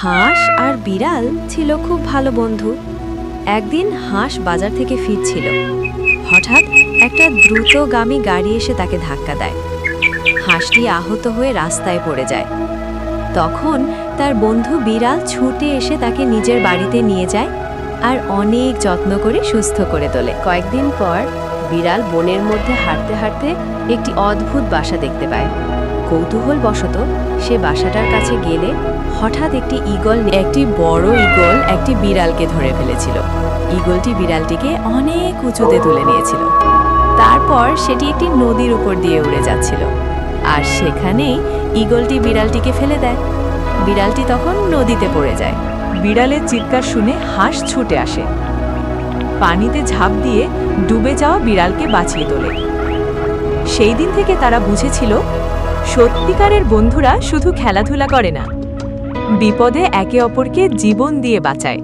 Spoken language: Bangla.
হাঁস আর বিড়াল ছিল খুব ভালো বন্ধু। একদিন হাঁস বাজার থেকে ফিরছিল। হঠাৎ একটা দ্রুতগামী গাড়ি এসে তাকে ধাক্কা দেয়। হাঁসটি আহত হয়ে রাস্তায় পড়ে যায়। তখন তার বন্ধু বিড়াল ছুটে এসে তাকে নিজের বাড়িতে নিয়ে যায় আর অনেক যত্ন করে সুস্থ করে তোলে। কয়েকদিন পর বিড়াল বনের মধ্যে হাঁটতে হাঁটতে একটি অদ্ভুত বাসা দেখতে পায়। কৌতূহলবশত সে বাসাটার কাছে গেলে হঠাৎ একটি বড় ঈগল একটি বিড়ালকে ধরে ফেলেছিল। ঈগলটি বিড়ালটিকে অনেক উঁচুতে তুলে নিয়েছিল। তারপর সেটি একটি নদীর উপর দিয়ে উড়ে যাচ্ছিল, আর সেখানেই ঈগলটি বিড়ালটিকে ফেলে দেয়। বিড়ালটি তখন নদীতে পড়ে যায়। বিড়ালের চিৎকার শুনে হাঁস ছুটে আসে, পানিতে ঝাঁপ দিয়ে ডুবে যাওয়া বিড়ালকে বাঁচিয়ে তোলে। সেই দিন থেকে তারা বুঝেছিল, সত্যিকারের বন্ধুরা শুধু খেলাধুলা করে না, বিপদে একে অপরকে জীবন দিয়ে বাঁচায়।